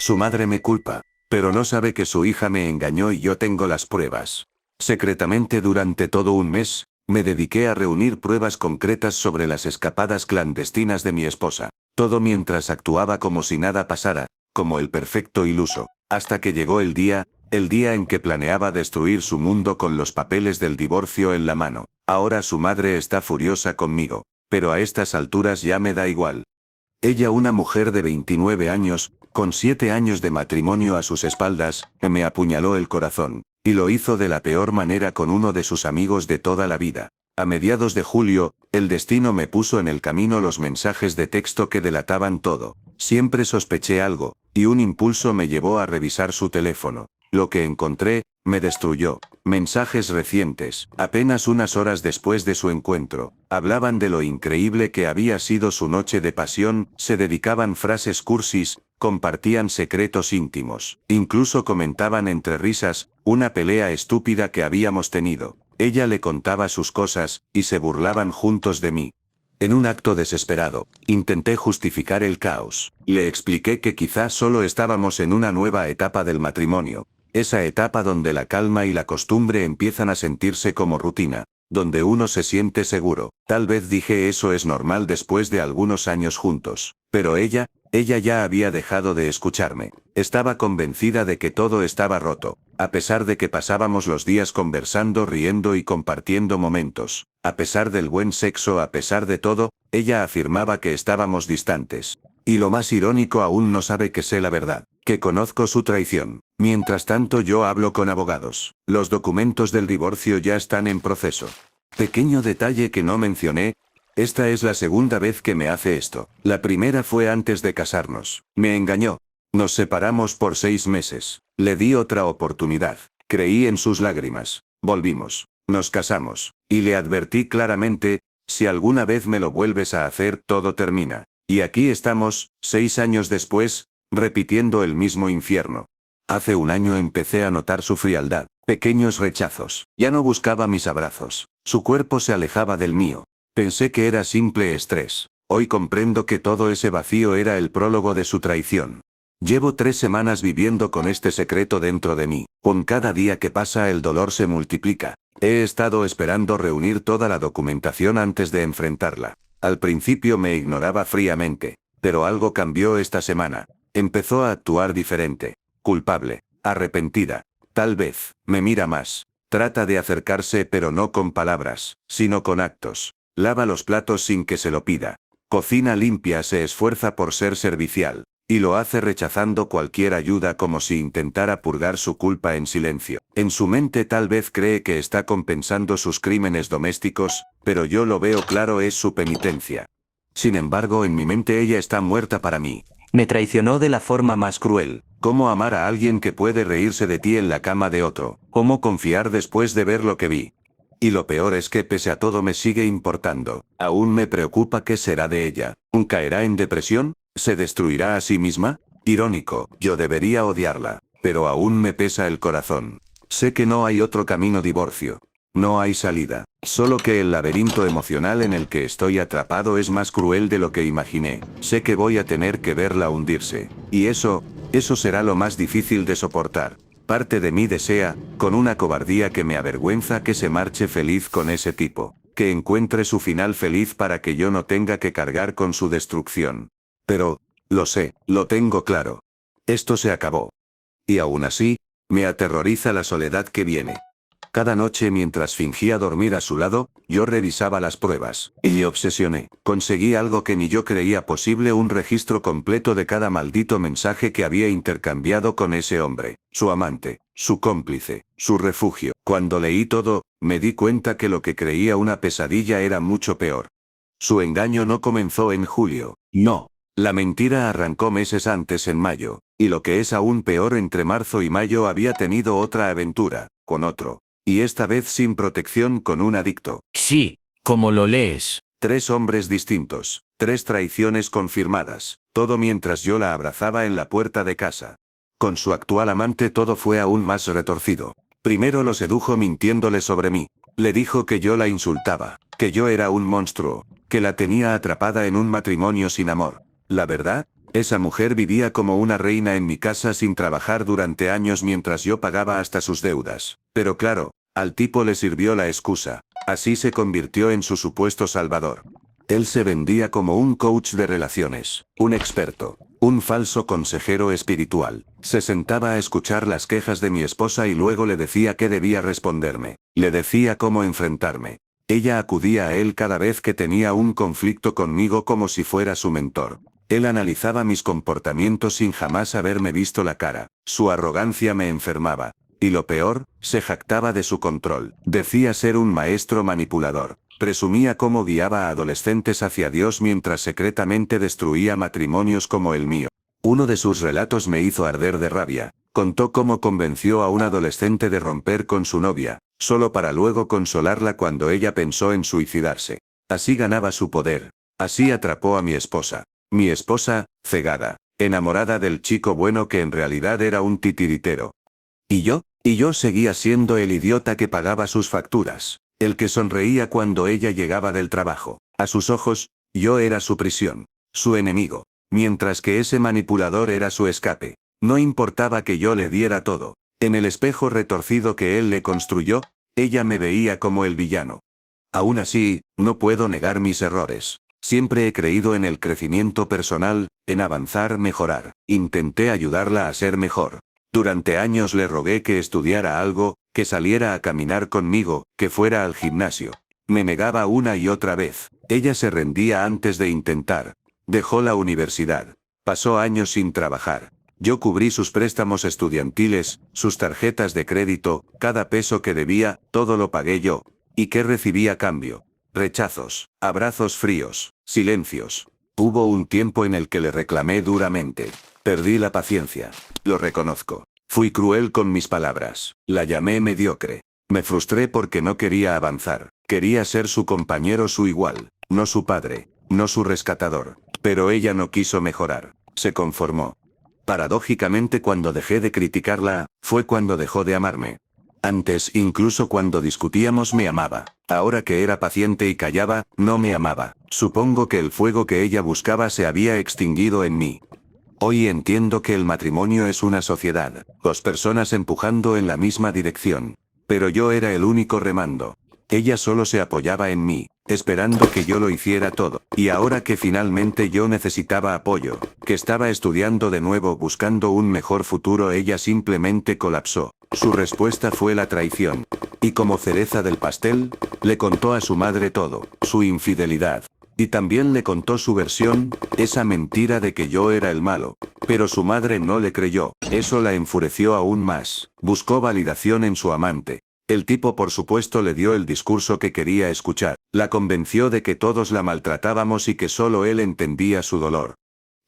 Su madre me culpa, pero no sabe que su hija me engañó y yo tengo las pruebas. Secretamente durante todo un mes, me dediqué a reunir pruebas concretas sobre las escapadas clandestinas de mi esposa. Todo mientras actuaba como si nada pasara, como el perfecto iluso, hasta que llegó el día en que planeaba destruir su mundo con los papeles del divorcio en la mano. Ahora su madre está furiosa conmigo, pero a estas alturas ya me da igual. Ella, una mujer de 29 años, con 7 años de matrimonio a sus espaldas, me apuñaló el corazón, y lo hizo de la peor manera con uno de sus amigos de toda la vida. A mediados de julio, el destino me puso en el camino los mensajes de texto que delataban todo. Siempre sospeché algo, y un impulso me llevó a revisar su teléfono. Lo que encontré, me destruyó. Mensajes recientes, apenas unas horas después de su encuentro, hablaban de lo increíble que había sido su noche de pasión, se dedicaban frases cursis, compartían secretos íntimos, incluso comentaban entre risas, una pelea estúpida que habíamos tenido. Ella le contaba sus cosas, y se burlaban juntos de mí. En un acto desesperado, intenté justificar el caos. Le expliqué que quizás solo estábamos en una nueva etapa del matrimonio. Esa etapa donde la calma y la costumbre empiezan a sentirse como rutina, donde uno se siente seguro. Tal vez dije eso es normal después de algunos años juntos. Pero ella ya había dejado de escucharme. Estaba convencida de que todo estaba roto, a pesar de que pasábamos los días conversando, riendo y compartiendo momentos. A pesar del buen sexo, a pesar de todo, ella afirmaba que estábamos distantes. Y lo más irónico, aún no sabe que sé la verdad, que conozco su traición. Mientras tanto yo hablo con abogados. Los documentos del divorcio ya están en proceso. Pequeño detalle que no mencioné. Esta es la segunda vez que me hace esto. La primera fue antes de casarnos. Me engañó. Nos separamos por 6 meses. Le di otra oportunidad. Creí en sus lágrimas. Volvimos. Nos casamos. Y le advertí claramente, si alguna vez me lo vuelves a hacer, todo termina. Y aquí estamos, 6 años después, repitiendo el mismo infierno. Hace un año empecé a notar su frialdad, pequeños rechazos. Ya no buscaba mis abrazos. Su cuerpo se alejaba del mío. Pensé que era simple estrés. Hoy comprendo que todo ese vacío era el prólogo de su traición. Llevo 3 semanas viviendo con este secreto dentro de mí. Con cada día que pasa el dolor se multiplica. He estado esperando reunir toda la documentación antes de enfrentarla. Al principio me ignoraba fríamente, pero algo cambió esta semana. Empezó a actuar diferente. Culpable, arrepentida. Tal vez, me mira más. Trata de acercarse, pero no con palabras, sino con actos. Lava los platos sin que se lo pida. Cocina limpia, se esfuerza por ser servicial. Y lo hace rechazando cualquier ayuda como si intentara purgar su culpa en silencio. En su mente tal vez cree que está compensando sus crímenes domésticos, pero yo lo veo claro, es su penitencia. Sin embargo, en mi mente ella está muerta para mí. Me traicionó de la forma más cruel. ¿Cómo amar a alguien que puede reírse de ti en la cama de otro? ¿Cómo confiar después de ver lo que vi? Y lo peor es que pese a todo me sigue importando. Aún me preocupa qué será de ella. ¿Caerá en depresión? ¿Se destruirá a sí misma? Irónico, yo debería odiarla, pero aún me pesa el corazón. Sé que no hay otro camino, divorcio. No hay salida. Solo que el laberinto emocional en el que estoy atrapado es más cruel de lo que imaginé. Sé que voy a tener que verla hundirse. Y eso será lo más difícil de soportar. Parte de mí desea, con una cobardía que me avergüenza, que se marche feliz con ese tipo. Que encuentre su final feliz para que yo no tenga que cargar con su destrucción. Pero, lo sé, lo tengo claro. Esto se acabó. Y aún así, me aterroriza la soledad que viene. Cada noche mientras fingía dormir a su lado, yo revisaba las pruebas. Y me obsesioné. Conseguí algo que ni yo creía posible: un registro completo de cada maldito mensaje que había intercambiado con ese hombre. Su amante, su cómplice, su refugio. Cuando leí todo, me di cuenta que lo que creía una pesadilla era mucho peor. Su engaño no comenzó en julio. No. La mentira arrancó meses antes, en mayo. Y lo que es aún peor, entre marzo y mayo había tenido otra aventura, con otro. Y esta vez sin protección, con un adicto. Sí, como lo lees. 3 hombres distintos, 3 traiciones confirmadas, todo mientras yo la abrazaba en la puerta de casa. Con su actual amante todo fue aún más retorcido. Primero lo sedujo mintiéndole sobre mí. Le dijo que yo la insultaba, que yo era un monstruo, que la tenía atrapada en un matrimonio sin amor. La verdad, Esa mujer vivía como una reina en mi casa sin trabajar durante años mientras yo pagaba hasta sus deudas. Pero claro, al tipo le sirvió la excusa. Así se convirtió en su supuesto salvador. Él se vendía como un coach de relaciones, un experto, un falso consejero espiritual. Se sentaba a escuchar las quejas de mi esposa y luego le decía qué debía responderme. Le decía cómo enfrentarme. Ella acudía a él cada vez que tenía un conflicto conmigo como si fuera su mentor. Él analizaba mis comportamientos sin jamás haberme visto la cara. Su arrogancia me enfermaba. Y lo peor, se jactaba de su control. Decía ser un maestro manipulador. Presumía cómo guiaba a adolescentes hacia Dios mientras secretamente destruía matrimonios como el mío. Uno de sus relatos me hizo arder de rabia. Contó cómo convenció a un adolescente de romper con su novia, solo para luego consolarla cuando ella pensó en suicidarse. Así ganaba su poder. Así atrapó a mi esposa. Mi esposa, cegada, enamorada del chico bueno que en realidad era un titiritero. ¿Y yo? Y yo seguía siendo el idiota que pagaba sus facturas, el que sonreía cuando ella llegaba del trabajo. A sus ojos, yo era su prisión, su enemigo, mientras que ese manipulador era su escape. No importaba que yo le diera todo. En el espejo retorcido que él le construyó, ella me veía como el villano. Aún así, no puedo negar mis errores. Siempre he creído en el crecimiento personal, en avanzar, mejorar. Intenté ayudarla a ser mejor. Durante años le rogué que estudiara algo, que saliera a caminar conmigo, que fuera al gimnasio. Me negaba una y otra vez. Ella se rendía antes de intentar. Dejó la universidad. Pasó años sin trabajar. Yo cubrí sus préstamos estudiantiles, sus tarjetas de crédito, cada peso que debía, todo lo pagué yo. ¿Y qué recibí a cambio? Rechazos, abrazos fríos, silencios. Hubo un tiempo en el que le reclamé duramente. Perdí la paciencia. Lo reconozco. Fui cruel con mis palabras. La llamé mediocre. Me frustré porque no quería avanzar. Quería ser su compañero, su igual. No su padre. No su rescatador. Pero ella no quiso mejorar. Se conformó. Paradójicamente, cuando dejé de criticarla, fue cuando dejó de amarme. Antes, incluso cuando discutíamos, me amaba. Ahora que era paciente y callaba, no me amaba. Supongo que el fuego que ella buscaba se había extinguido en mí. Hoy entiendo que el matrimonio es una sociedad, dos personas empujando en la misma dirección. Pero yo era el único remando. Ella solo se apoyaba en mí, esperando que yo lo hiciera todo. Y ahora que finalmente yo necesitaba apoyo, que estaba estudiando de nuevo buscando un mejor futuro, ella simplemente colapsó. Su respuesta fue la traición. Y como cereza del pastel, le contó a su madre todo, su infidelidad. Y también le contó su versión, esa mentira de que yo era el malo. Pero su madre no le creyó. Eso la enfureció aún más. Buscó validación en su amante. El tipo por supuesto le dio el discurso que quería escuchar. La convenció de que todos la maltratábamos y que solo él entendía su dolor.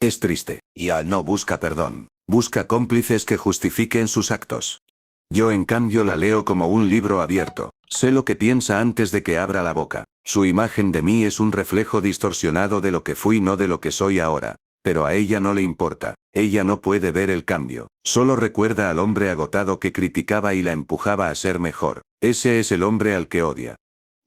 Es triste. Y Al no busca perdón. Busca cómplices que justifiquen sus actos. Yo en cambio la leo como un libro abierto. Sé lo que piensa antes de que abra la boca. Su imagen de mí es un reflejo distorsionado de lo que fui, no de lo que soy ahora. Pero a ella no le importa. Ella no puede ver el cambio. Solo recuerda al hombre agotado que criticaba y la empujaba a ser mejor. Ese es el hombre al que odia.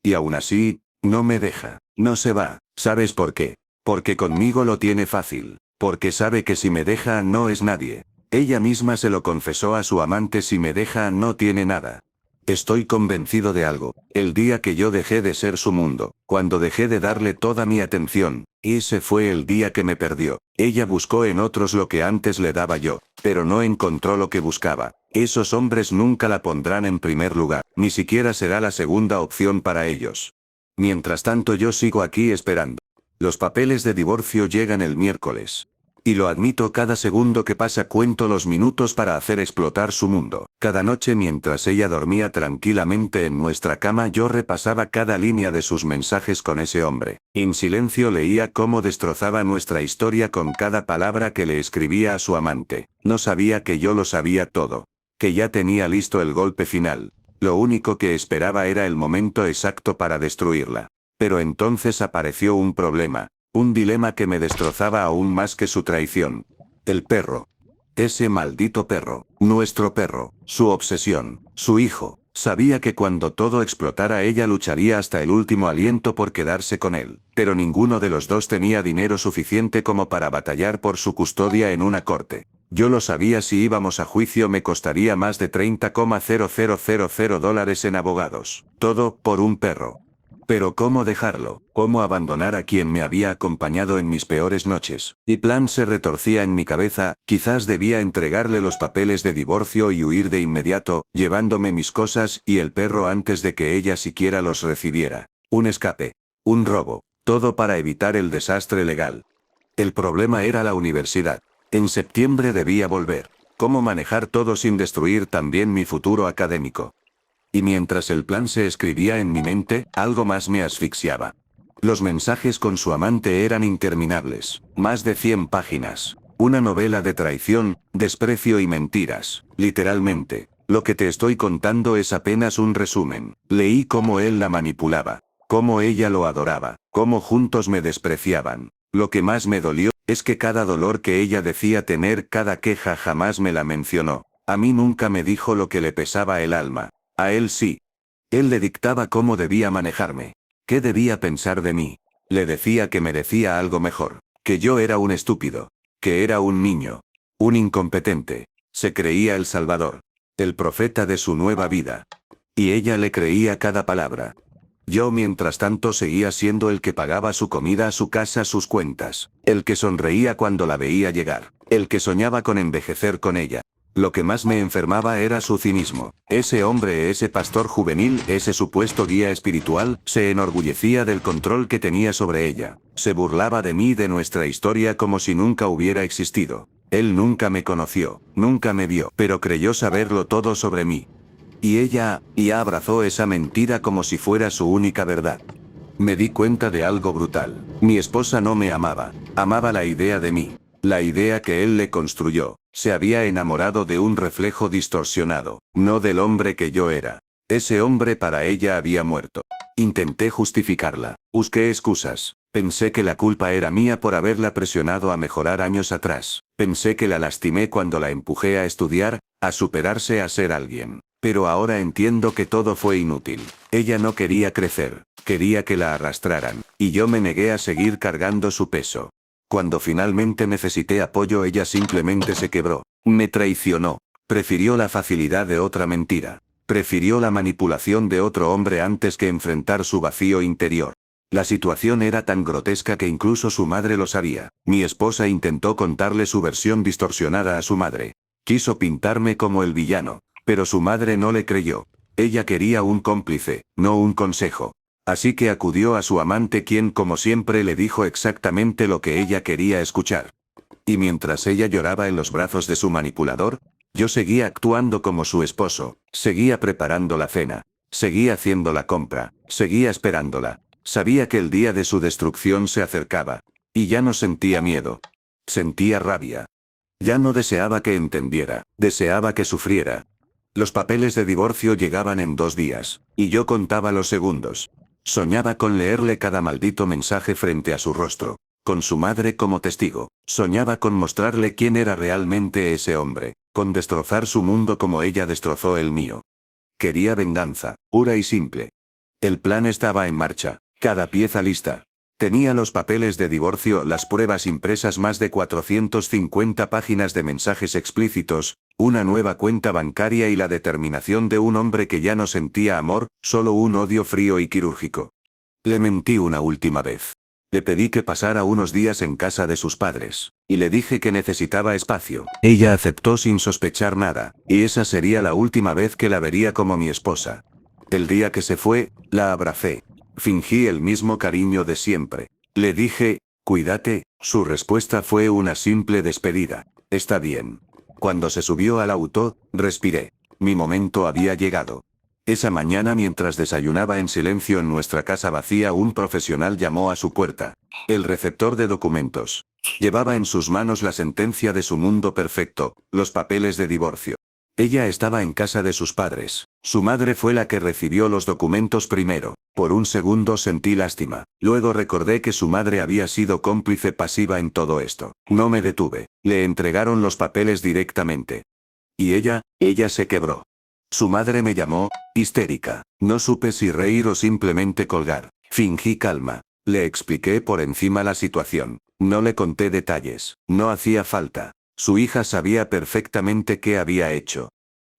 Y aún así, no me deja. No se va. ¿Sabes por qué? Porque conmigo lo tiene fácil. Porque sabe que si me deja no es nadie. Ella misma se lo confesó a su amante: si me deja no tiene nada. Estoy convencido de algo. El día que yo dejé de ser su mundo, cuando dejé de darle toda mi atención, ese fue el día que me perdió. Ella buscó en otros lo que antes le daba yo, pero no encontró lo que buscaba. Esos hombres nunca la pondrán en primer lugar, ni siquiera será la segunda opción para ellos. Mientras tanto yo sigo aquí esperando. Los papeles de divorcio llegan el miércoles. Y lo admito, cada segundo que pasa cuento los minutos para hacer explotar su mundo. Cada noche mientras ella dormía tranquilamente en nuestra cama yo repasaba cada línea de sus mensajes con ese hombre. En silencio leía cómo destrozaba nuestra historia con cada palabra que le escribía a su amante. No sabía que yo lo sabía todo. Que ya tenía listo el golpe final. Lo único que esperaba era el momento exacto para destruirla. Pero entonces apareció un problema. Un dilema que me destrozaba aún más que su traición. El perro. Ese maldito perro. Nuestro perro. Su obsesión. Su hijo. Sabía que cuando todo explotara ella lucharía hasta el último aliento por quedarse con él, pero ninguno de los dos tenía dinero suficiente como para batallar por su custodia en una corte. Yo lo sabía, si íbamos a juicio me costaría más de $30,000 en abogados. Todo por un perro. Pero ¿cómo dejarlo? ¿Cómo abandonar a quien me había acompañado en mis peores noches? Y plan se retorcía en mi cabeza. Quizás debía entregarle los papeles de divorcio y huir de inmediato, llevándome mis cosas y el perro antes de que ella siquiera los recibiera. Un escape. Un robo. Todo para evitar el desastre legal. El problema era la universidad. En septiembre debía volver. ¿Cómo manejar todo sin destruir también mi futuro académico? Y mientras el plan se escribía en mi mente, algo más me asfixiaba. Los mensajes con su amante eran interminables. Más de 100 páginas. Una novela de traición, desprecio y mentiras. Literalmente. Lo que te estoy contando es apenas un resumen. Leí cómo él la manipulaba. Cómo ella lo adoraba. Cómo juntos me despreciaban. Lo que más me dolió es que cada dolor que ella decía tener, cada queja, jamás me la mencionó. A mí nunca me dijo lo que le pesaba el alma. A él sí. Él le dictaba cómo debía manejarme. ¿Qué debía pensar de mí? Le decía que merecía algo mejor. Que yo era un estúpido. Que era un niño. Un incompetente. Se creía el salvador. El profeta de su nueva vida. Y ella le creía cada palabra. Yo mientras tanto seguía siendo el que pagaba su comida, su casa, sus cuentas. El que sonreía cuando la veía llegar. El que soñaba con envejecer con ella. Lo que más me enfermaba era su cinismo. Ese hombre, ese pastor juvenil, ese supuesto guía espiritual, se enorgullecía del control que tenía sobre ella. Se burlaba de mí, de nuestra historia, como si nunca hubiera existido. Él nunca me conoció, nunca me vio, pero creyó saberlo todo sobre mí. Y ella abrazó esa mentira como si fuera su única verdad. Me di cuenta de algo brutal. Mi esposa no me amaba. Amaba la idea de mí. La idea que él le construyó. Se había enamorado de un reflejo distorsionado, no del hombre que yo era. Ese hombre para ella había muerto. Intenté justificarla. Busqué excusas. Pensé que la culpa era mía por haberla presionado a mejorar años atrás. Pensé que la lastimé cuando la empujé a estudiar, a superarse, a ser alguien. Pero ahora entiendo que todo fue inútil. Ella no quería crecer. Quería que la arrastraran. Y yo me negué a seguir cargando su peso. Cuando finalmente necesité apoyo, ella simplemente se quebró. Me traicionó. Prefirió la facilidad de otra mentira. Prefirió la manipulación de otro hombre antes que enfrentar su vacío interior. La situación era tan grotesca que incluso su madre lo sabía. Mi esposa intentó contarle su versión distorsionada a su madre. Quiso pintarme como el villano. Pero su madre no le creyó. Ella quería un cómplice, no un consejo. Así que acudió a su amante, quien como siempre le dijo exactamente lo que ella quería escuchar. Y mientras ella lloraba en los brazos de su manipulador, yo seguía actuando como su esposo, seguía preparando la cena, seguía haciendo la compra, seguía esperándola. Sabía que el día de su destrucción se acercaba. Y ya no sentía miedo. Sentía rabia. Ya no deseaba que entendiera, deseaba que sufriera. Los papeles de divorcio llegaban en 2 días, y yo contaba los segundos. Soñaba con leerle cada maldito mensaje frente a su rostro, con su madre como testigo. Soñaba con mostrarle quién era realmente ese hombre, con destrozar su mundo como ella destrozó el mío. Quería venganza, pura y simple. El plan estaba en marcha, cada pieza lista. Tenía los papeles de divorcio, las pruebas impresas, más de 450 páginas de mensajes explícitos, una nueva cuenta bancaria y la determinación de un hombre que ya no sentía amor, solo un odio frío y quirúrgico. Le mentí una última vez. Le pedí que pasara unos días en casa de sus padres, y le dije que necesitaba espacio. Ella aceptó sin sospechar nada, y esa sería la última vez que la vería como mi esposa. El día que se fue, la abracé. Fingí el mismo cariño de siempre. Le dije, cuídate. Su respuesta fue una simple despedida. Está bien. Cuando se subió al auto, respiré. Mi momento había llegado. Esa mañana, mientras desayunaba en silencio en nuestra casa vacía, un profesional llamó a su puerta. El receptor de documentos. Llevaba en sus manos la sentencia de su mundo perfecto, los papeles de divorcio. Ella estaba en casa de sus padres. Su madre fue la que recibió los documentos primero. Por un segundo sentí lástima. Luego recordé que su madre había sido cómplice pasiva en todo esto. No me detuve. Le entregaron los papeles directamente. Y ella se quebró. Su madre me llamó, histérica. No supe si reír o simplemente colgar. Fingí calma. Le expliqué por encima la situación. No le conté detalles. No hacía falta. Su hija sabía perfectamente qué había hecho.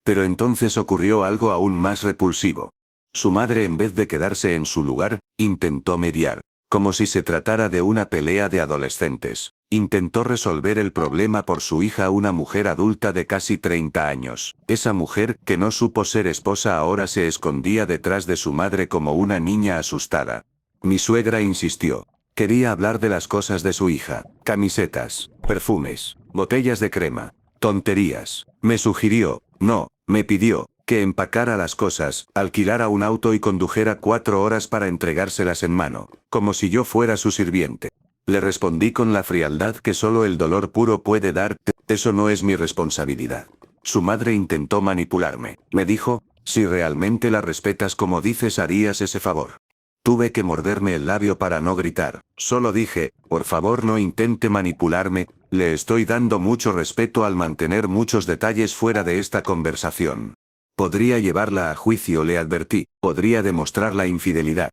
Pero entonces ocurrió algo aún más repulsivo. Su madre, en vez de quedarse en su lugar, intentó mediar. Como si se tratara de una pelea de adolescentes. Intentó resolver el problema por su hija, una mujer adulta de casi 30 años. Esa mujer, que no supo ser esposa, ahora se escondía detrás de su madre como una niña asustada. Mi suegra insistió. Quería hablar de las cosas de su hija. Camisetas, perfumes, botellas de crema. Tonterías. Me sugirió, no, me pidió, que empacara las cosas, alquilara un auto y condujera 4 horas para entregárselas en mano, como si yo fuera su sirviente. Le respondí con la frialdad que solo el dolor puro puede darte. Eso no es mi responsabilidad. Su madre intentó manipularme. Me dijo, si realmente la respetas como dices, harías ese favor. Tuve que morderme el labio para no gritar. Solo dije, por favor no intente manipularme, le estoy dando mucho respeto al mantener muchos detalles fuera de esta conversación. Podría llevarla a juicio, le advertí, podría demostrar la infidelidad.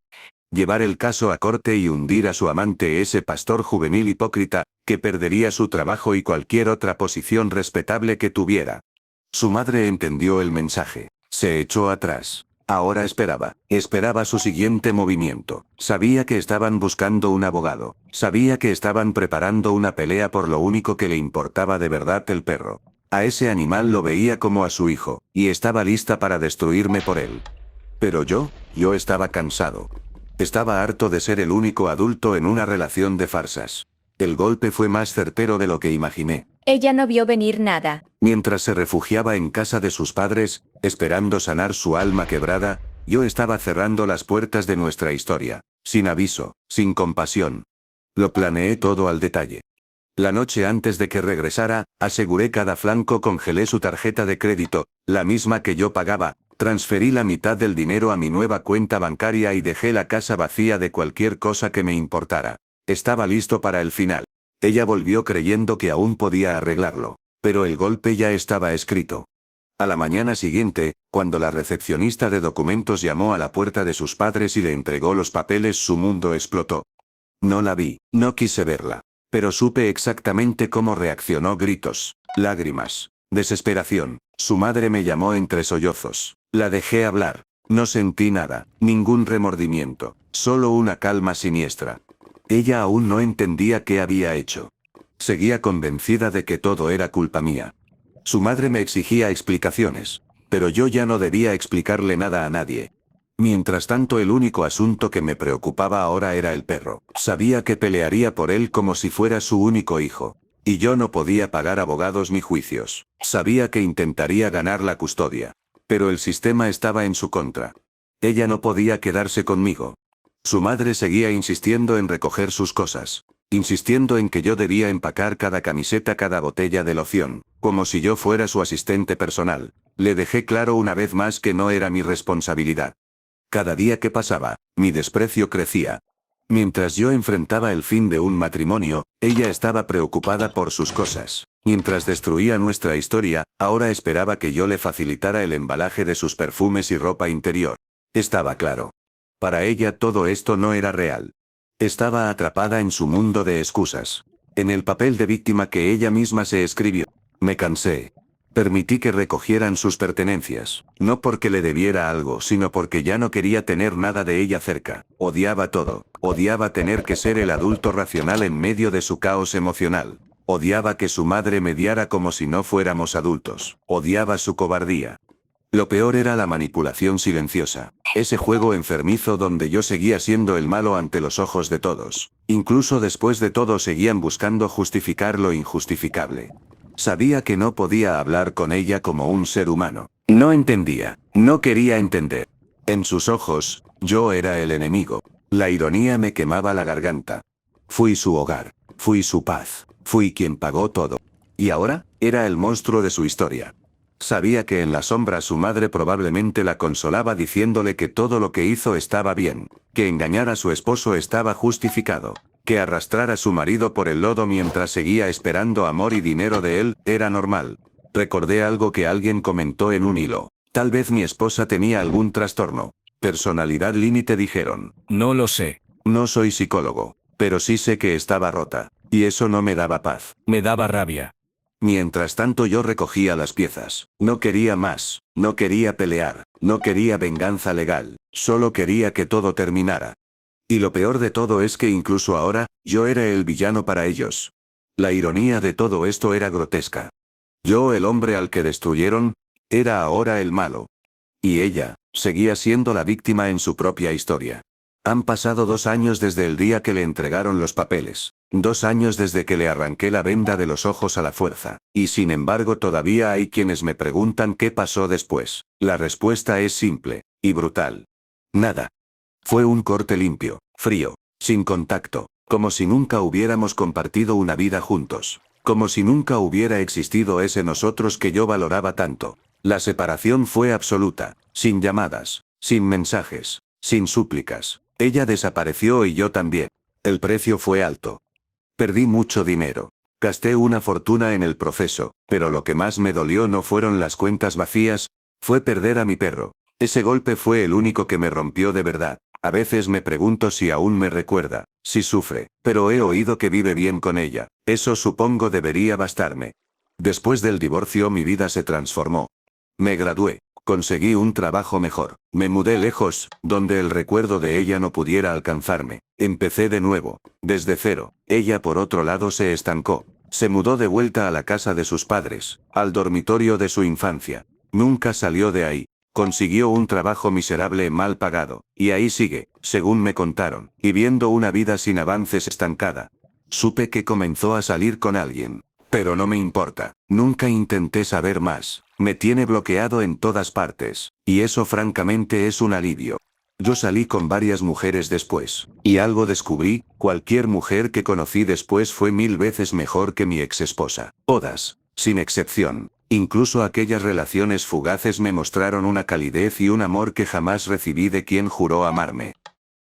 Llevar el caso a corte y hundir a su amante, ese pastor juvenil hipócrita, que perdería su trabajo y cualquier otra posición respetable que tuviera. Su madre entendió el mensaje. Se echó atrás. Ahora esperaba su siguiente movimiento. Sabía que estaban buscando un abogado. Sabía que estaban preparando una pelea por lo único que le importaba de verdad, el perro. A ese animal lo veía como a su hijo, y estaba lista para destruirme por él. Pero yo estaba cansado. Estaba harto de ser el único adulto en una relación de farsas. El golpe fue más certero de lo que imaginé. Ella no vio venir nada. Mientras se refugiaba en casa de sus padres, esperando sanar su alma quebrada, yo estaba cerrando las puertas de nuestra historia, sin aviso, sin compasión. Lo planeé todo al detalle. La noche antes de que regresara, aseguré cada flanco, congelé su tarjeta de crédito, la misma que yo pagaba, transferí la mitad del dinero a mi nueva cuenta bancaria y dejé la casa vacía de cualquier cosa que me importara. Estaba listo para el final. Ella volvió creyendo que aún podía arreglarlo, pero el golpe ya estaba escrito. A la mañana siguiente, cuando la recepcionista de documentos llamó a la puerta de sus padres y le entregó los papeles, su mundo explotó. No la vi, no quise verla. Pero supe exactamente cómo reaccionó: gritos, lágrimas, desesperación. Su madre me llamó entre sollozos. La dejé hablar. No sentí nada, ningún remordimiento, solo una calma siniestra. Ella aún no entendía qué había hecho. Seguía convencida de que todo era culpa mía. Su madre me exigía explicaciones, pero yo ya no debía explicarle nada a nadie. Mientras tanto, el único asunto que me preocupaba ahora era el perro. Sabía que pelearía por él como si fuera su único hijo. Y yo no podía pagar abogados ni juicios. Sabía que intentaría ganar la custodia. Pero el sistema estaba en su contra. Ella no podía quedarse conmigo. Su madre seguía insistiendo en recoger sus cosas. Insistiendo en que yo debía empacar cada camiseta, cada botella de loción, como si yo fuera su asistente personal. Le dejé claro una vez más que no era mi responsabilidad. Cada día que pasaba, mi desprecio crecía. Mientras yo enfrentaba el fin de un matrimonio, ella estaba preocupada por sus cosas. Mientras destruía nuestra historia, ahora esperaba que yo le facilitara el embalaje de sus perfumes y ropa interior. Estaba claro. Para ella todo esto no era real. Estaba atrapada en su mundo de excusas. En el papel de víctima que ella misma se escribió. Me cansé. Permití que recogieran sus pertenencias, no porque le debiera algo, sino porque ya no quería tener nada de ella cerca. Odiaba todo. Odiaba tener que ser el adulto racional en medio de su caos emocional. Odiaba que su madre mediara como si no fuéramos adultos. Odiaba su cobardía. Lo peor era la manipulación silenciosa. Ese juego enfermizo donde yo seguía siendo el malo ante los ojos de todos. Incluso después de todo seguían buscando justificar lo injustificable. Sabía que no podía hablar con ella como un ser humano. No entendía, no quería entender. En sus ojos, yo era el enemigo. La ironía me quemaba la garganta. Fui su hogar, fui su paz, fui quien pagó todo. Y ahora, era el monstruo de su historia. Sabía que en la sombra su madre probablemente la consolaba diciéndole que todo lo que hizo estaba bien, que engañar a su esposo estaba justificado, que arrastrar a su marido por el lodo mientras seguía esperando amor y dinero de él, era normal. Recordé algo que alguien comentó en un hilo. Tal vez mi esposa tenía algún trastorno. Personalidad límite, dijeron. No lo sé. No soy psicólogo, pero sí sé que estaba rota, y eso no me daba paz. Me daba rabia. Mientras tanto yo recogía las piezas. No quería más, no quería pelear, no quería venganza legal, solo quería que todo terminara. Y lo peor de todo es que incluso ahora, yo era el villano para ellos. La ironía de todo esto era grotesca. Yo, el hombre al que destruyeron, era ahora el malo. Y ella, seguía siendo la víctima en su propia historia. Han pasado 2 años desde el día que le entregaron los papeles. 2 años desde que le arranqué la venda de los ojos a la fuerza. Y sin embargo todavía hay quienes me preguntan qué pasó después. La respuesta es simple, y brutal. Nada. Fue un corte limpio, frío, sin contacto, como si nunca hubiéramos compartido una vida juntos. Como si nunca hubiera existido ese nosotros que yo valoraba tanto. La separación fue absoluta, sin llamadas, sin mensajes, sin súplicas. Ella desapareció y yo también. El precio fue alto. Perdí mucho dinero. Gasté una fortuna en el proceso, pero lo que más me dolió no fueron las cuentas vacías, fue perder a mi perro. Ese golpe fue el único que me rompió de verdad. A veces me pregunto si aún me recuerda, si sufre, pero he oído que vive bien con ella. Eso supongo debería bastarme. Después del divorcio mi vida se transformó. Me gradué. Conseguí un trabajo mejor. Me mudé lejos, donde el recuerdo de ella no pudiera alcanzarme. Empecé de nuevo, desde cero. Ella por otro lado se estancó. Se mudó de vuelta a la casa de sus padres, al dormitorio de su infancia. Nunca salió de ahí. Consiguió un trabajo miserable mal pagado, y ahí sigue, según me contaron, viviendo una vida sin avances estancada. Supe que comenzó a salir con alguien. Pero no me importa. Nunca intenté saber más. Me tiene bloqueado en todas partes. Y eso francamente es un alivio. Yo salí con varias mujeres después. Y algo descubrí, cualquier mujer que conocí después fue 1000 veces mejor que mi exesposa. Todas, sin excepción. Incluso aquellas relaciones fugaces me mostraron una calidez y un amor que jamás recibí de quien juró amarme.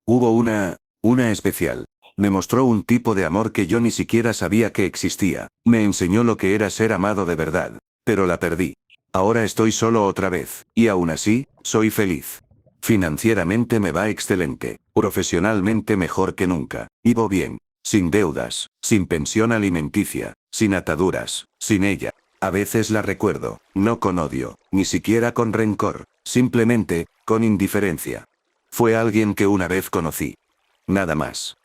Hubo una especial. Me mostró un tipo de amor que yo ni siquiera sabía que existía. Me enseñó lo que era ser amado de verdad. Pero la perdí. Ahora estoy solo otra vez. Y aún así, soy feliz. Financieramente me va excelente. Profesionalmente mejor que nunca. Vivo bien. Sin deudas. Sin pensión alimenticia. Sin ataduras. Sin ella. A veces la recuerdo. No con odio. Ni siquiera con rencor. Simplemente, con indiferencia. Fue alguien que una vez conocí. Nada más.